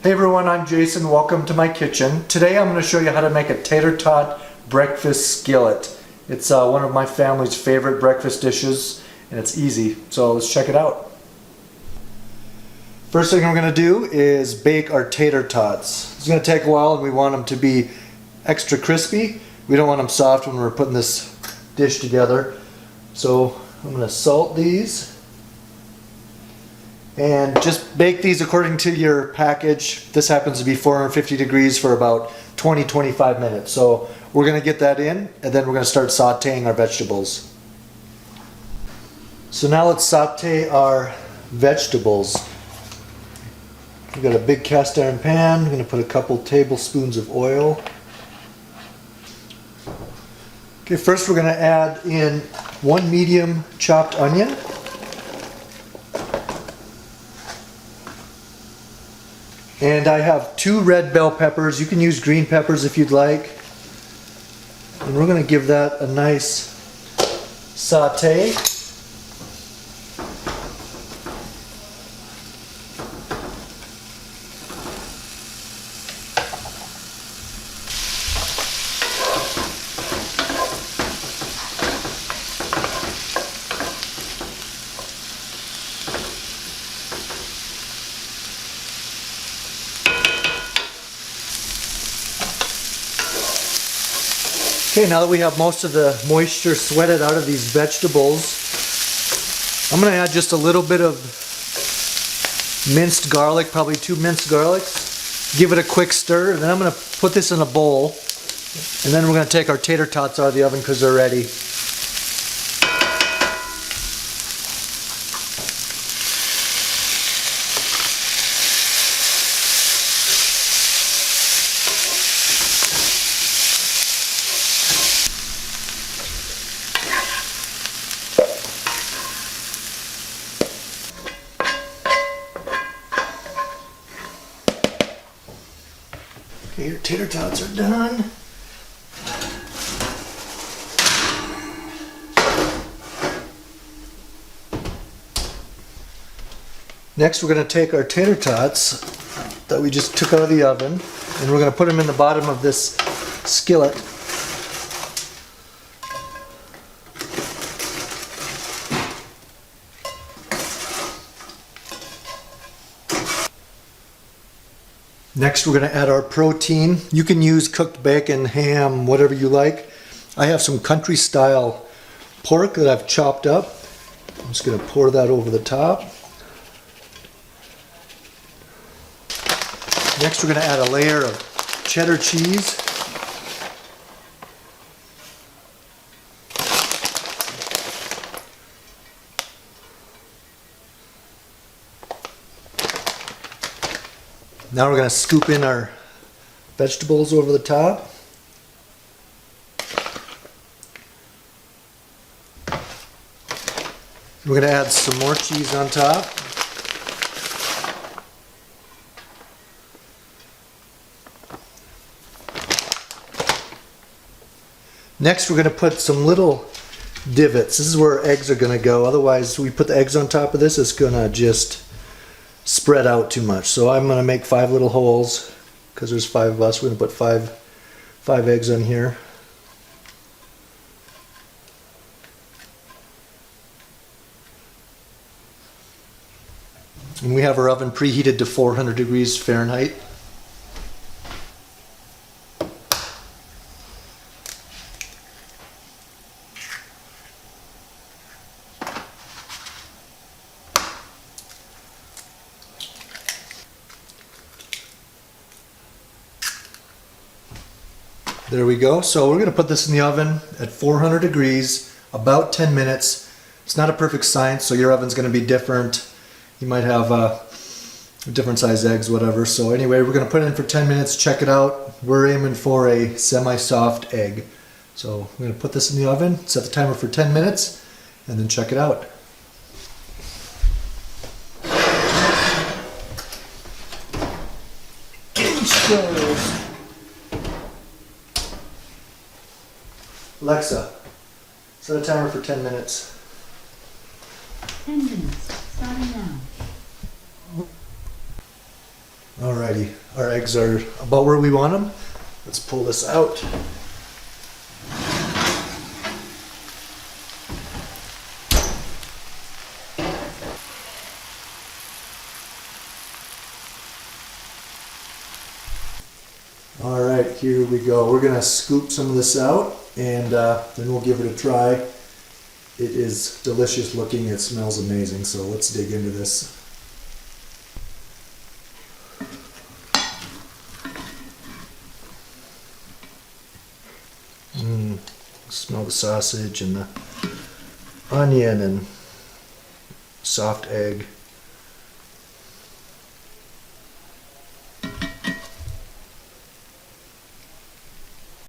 Hey everyone, I'm Jason. Welcome to my kitchen. Today I'm going to show you how to make a tater tot breakfast skillet. It's one of my family's favorite breakfast dishes and it's easy. So let's check it out. First thing we're going to do is bake our tater tots. It's going to take a while and we want them to be extra crispy. We don't want them soft when we're putting this dish together. So I'm going to salt these. And just bake these according to your package. This happens to be 450 degrees for about 20-25 minutes. So we're going to get that in and then we're going to start sauteing our vegetables. So now let's saute our vegetables. We've got a big cast iron pan. I'm going to put a couple tablespoons of oil. Okay, first we're going to add in one medium chopped onion. And I have 2 red bell peppers. You can use green peppers if you'd like. And we're going to give that a nice saute. Okay, now that we have most of the moisture sweated out of these vegetables, I'm going to add just a little bit of minced garlic, probably 2 minced garlics. Give it a quick stir, and then I'm going to put this in a bowl, and then we're going to take our tater tots out of the oven because they're ready. Okay, your tater tots are done. Next, we're going to take our tater tots that we just took out of the oven and we're going to put them in the bottom of this skillet. Next we're going to add our protein. You can use cooked bacon, ham, whatever you like. I have some country style pork that I've chopped up. I'm just going to pour that over the top. Next we're going to add a layer of cheddar cheese. Now we're going to scoop in our vegetables over the top. We're going to add some more cheese on top. Next we're going to put some little divots. This is where eggs are going to go. Otherwise, we put the eggs on top of this, it's going to just spread out too much. So I'm going to make 5 little holes because there's 5 of us. We're going to put five eggs on here. And we have our oven preheated to 400 degrees Fahrenheit. There we go. So we're going to put this in the oven at 400 degrees, about 10 minutes. It's not a perfect science, so your oven's going to be different. You might have different size eggs, whatever. So anyway, we're going to put it in for 10 minutes, check it out. We're aiming for a semi-soft egg. So I'm going to put this in the oven, set the timer for 10 minutes, and then check it out. Alexa, set a timer for 10 minutes. 10 minutes, starting now. Alrighty, our eggs are about where we want them. Let's pull this out. Alright, here we go. We're going to scoop some of this out and then we'll give it a try. It is delicious looking, it smells amazing, so let's dig into this. Smell the sausage and the onion and soft egg.